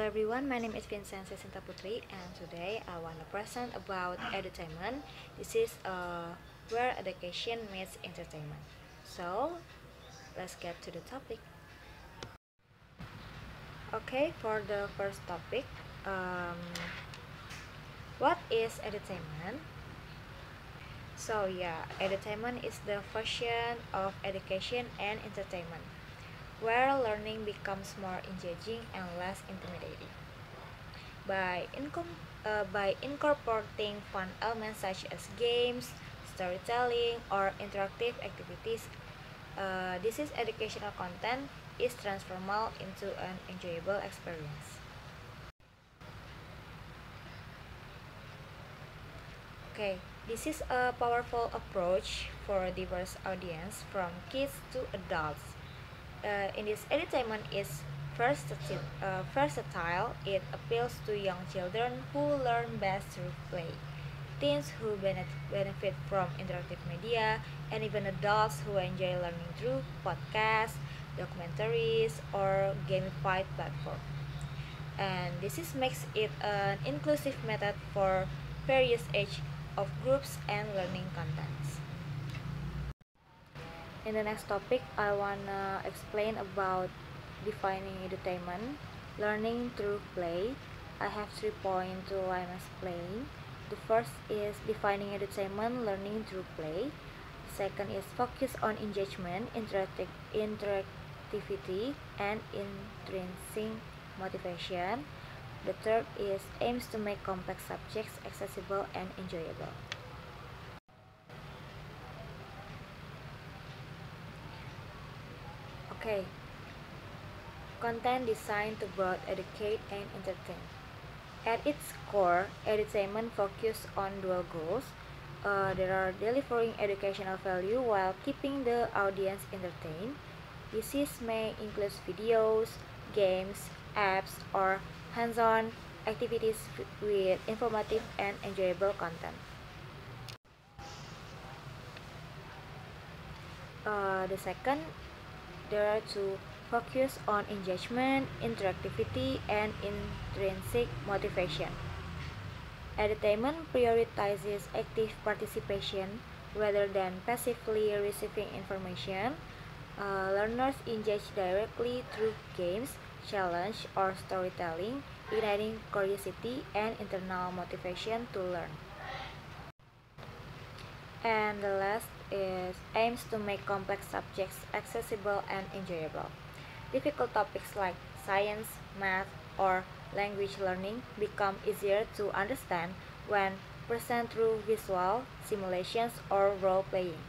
everyone, my name is Vincent Sinta Putri and today I want to present about edutainment. This is where education meets entertainment. So let's get to the topic. Okay, for the first topic, um, what is edutainment? So yeah, edutainment is the fusion of education and entertainment, where learning becomes more engaging and less intimidating. By incorporating fun elements such as games, storytelling, or interactive activities, this is educational content is transformed into an enjoyable experience. Okay, this is a powerful approach for a diverse audience from kids to adults. In this entertainment is versatile. It appeals to young children who learn best through play, teens who benefit from interactive media, and even adults who enjoy learning through podcasts, documentaries, or gamified platform. And this is makes it an inclusive method for various age of groups and learning contents. In the next topic, I wanna explain about defining entertainment, learning through play. I have 3 points to I must explain. The first is defining entertainment, learning through play. The second is focus on engagement, interactivity, and intrinsic motivation. The third is aims to make complex subjects accessible and enjoyable. Okay, content designed to both educate and entertain. At its core, edutainment focuses on dual goals. There are delivering educational value while keeping the audience entertained. This may include videos, games, apps, or hands-on activities with informative and enjoyable content. The second, there are to focus on engagement, interactivity, and intrinsic motivation. Edutainment prioritizes active participation rather than passively receiving information. Learners engage directly through games, challenge, or storytelling, igniting curiosity and internal motivation to learn. And the last is aims to make complex subjects accessible and enjoyable. Difficult topics like science, math, or language learning become easier to understand when presented through visual, simulations, or role playing.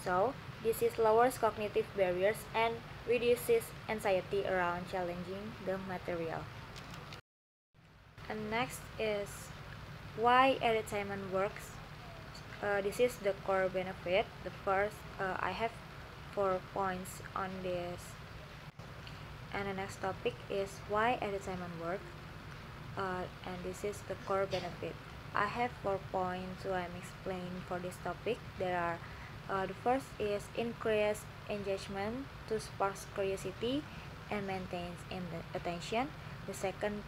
So, this is lowers cognitive barriers and reduces anxiety around challenging the material. And next is why edutainment works. This is the core benefit. The first, I have 4 points on this. And the next topic is why edutainment work. And this is the core benefit. I have 4 points to explain for this topic. There are the first is increase engagement to spark curiosity and maintains in the attention. The second,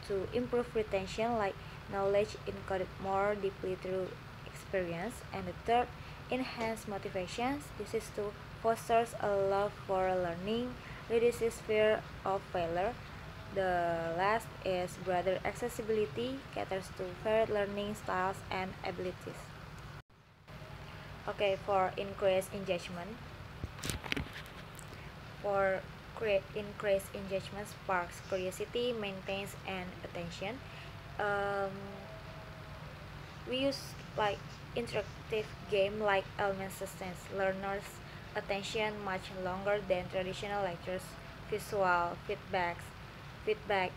to improve retention, like knowledge encoded more deeply through experience. And the third, enhance motivations. This is to fosters a love for learning, reduces fear of failure. The last is broader accessibility, caters to varied learning styles and abilities. Okay, for increased engagement, for create increased engagement sparks curiosity, maintains and attention. Um, we use like interactive game like element sustains learners attention much longer than traditional lectures. Visual feedback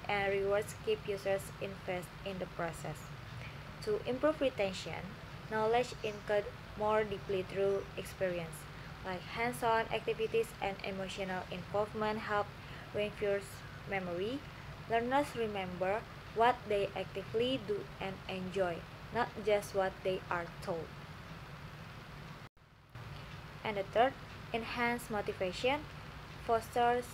and rewards keep users invested in the process. To improve retention, knowledge encoded more deeply through experience, like hands-on activities and emotional involvement help reinforce memory. Learners remember what they actively do and enjoy, not just what they are told. And the third, enhance motivation, fosters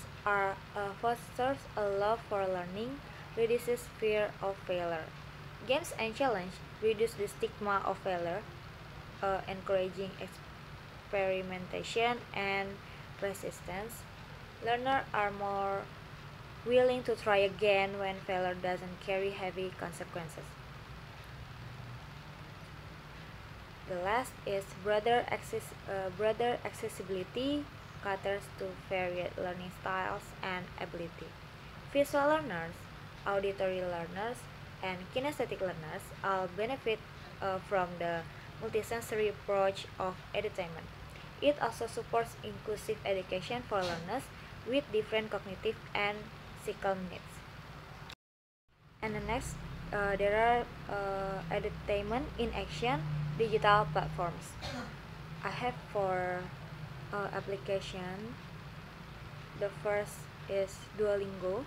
fosters a love for learning. reduces fear of failure. Games and challenge reduce the stigma of failure, encouraging experimentation and persistence. Learners are more willing to try again when failure doesn't carry heavy consequences. The last is broader accessibility caters to varied learning styles and ability. Visual learners, auditory learners, and kinesthetic learners all benefit from the multisensory approach of edutainment. It also supports inclusive education for learners with different cognitive and physical needs. And the next, there are edutainment in action digital platforms. I have four application. The first is Duolingo,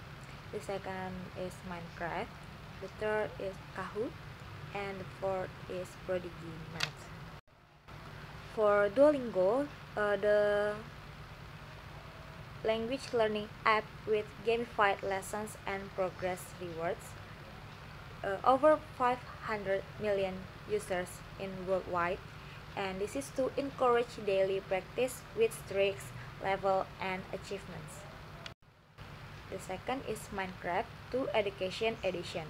the second is Minecraft, the third is Kahoot, and the fourth is Prodigy Math. For Duolingo, the language learning app with gamified lessons and progress rewards. Over 500 million users in worldwide, and this is to encourage daily practice with streaks, level, and achievements. The second is Minecraft 2 Education Edition.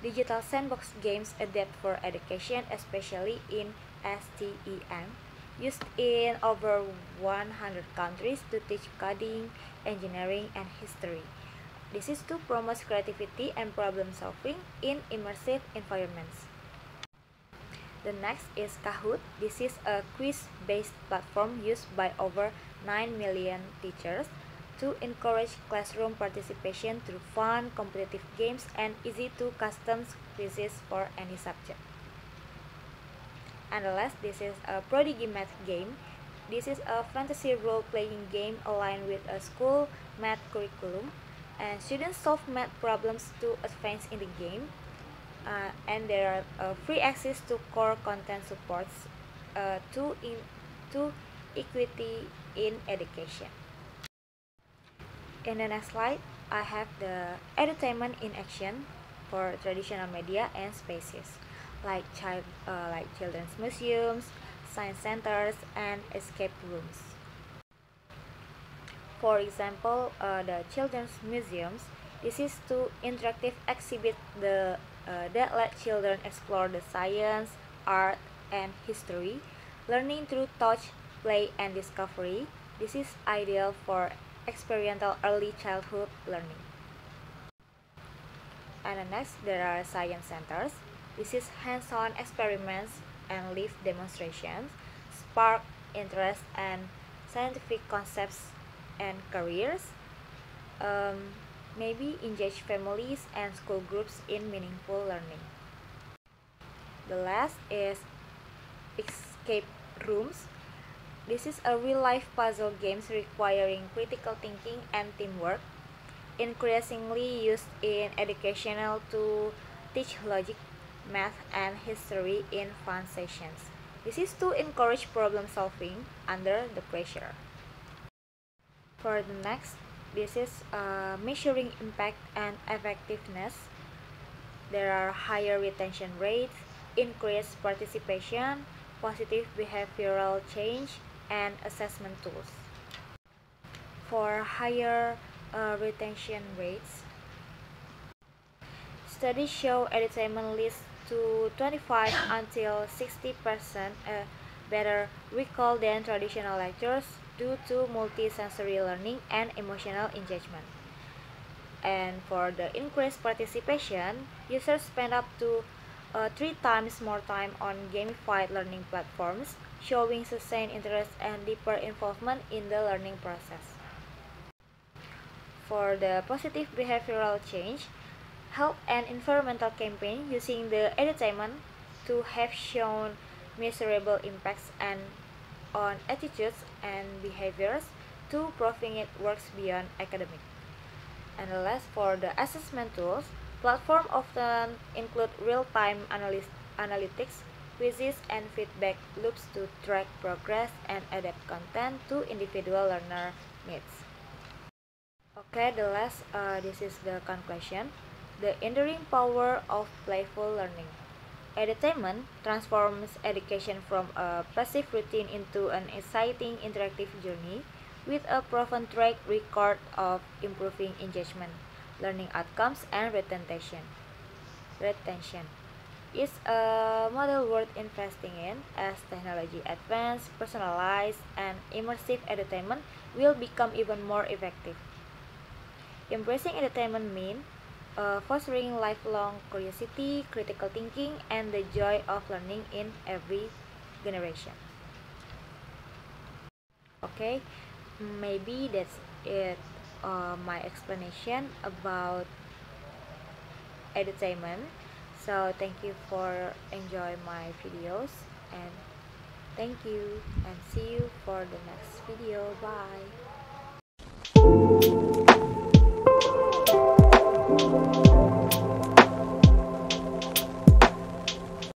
Digital sandbox games adapt for education, especially in STEM, used in over 100 countries to teach coding, engineering, and history. This is to promote creativity and problem solving in immersive environments. The next is Kahoot. This is a quiz-based platform used by over 9 million teachers to encourage classroom participation through fun, competitive games, and easy-to custom quizzes for any subject. And the last, this is a Prodigy Math game. This is a fantasy role-playing game aligned with a school math curriculum, and students solve math problems to advance in the game. And there are free access to core content supports to equity in education. In the next slide, I have the edutainment in action for traditional media and spaces like children's museums, science centers, and escape rooms. For example, the children's museums. This is to interactive exhibit that let children explore the science, art, and history, learning through touch, play, and discovery. This is ideal for experiential early childhood learning. And next, there are science centers. This is hands-on experiments and live demonstrations, spark interest and scientific concepts and careers. Maybe engage families and school groups in meaningful learning. The last is escape rooms. This is a real-life puzzle games requiring critical thinking and teamwork, increasingly used in educational to teach logic, math, and history in fun sessions. This is to encourage problem solving under the pressure. For the next, this is measuring impact and effectiveness. There are higher retention rates, increased participation, positive behavioral change, and assessment tools. For higher retention rates, studies show edutainment leads to 25 until 60% better recall than traditional lectures due to multisensory learning and emotional engagement. And for the increased participation, users spend up to 3 times more time on gamified learning platforms, showing sustained interest and deeper involvement in the learning process. For the positive behavioral change, health and environmental campaign using the edutainment to have shown measurable impacts on attitudes and behaviors to proving it works beyond academic. And the last, for the assessment tools, platforms often include real-time analytics, quizzes, and feedback loops to track progress and adapt content to individual learner needs. Okay, the last, this is the conclusion. The enduring power of playful learning. Edutainment transforms education from a passive routine into an exciting interactive journey with a proven track record of improving engagement, learning outcomes, and retention. Retention is a model worth investing in as technology advances, personalized, and immersive edutainment will become even more effective. Embracing entertainment means fostering lifelong curiosity, critical thinking, and the joy of learning in every generation. Okay, maybe that's it. My explanation about entertainment. So thank you for enjoy my videos, and thank you and see you for the next video. Bye.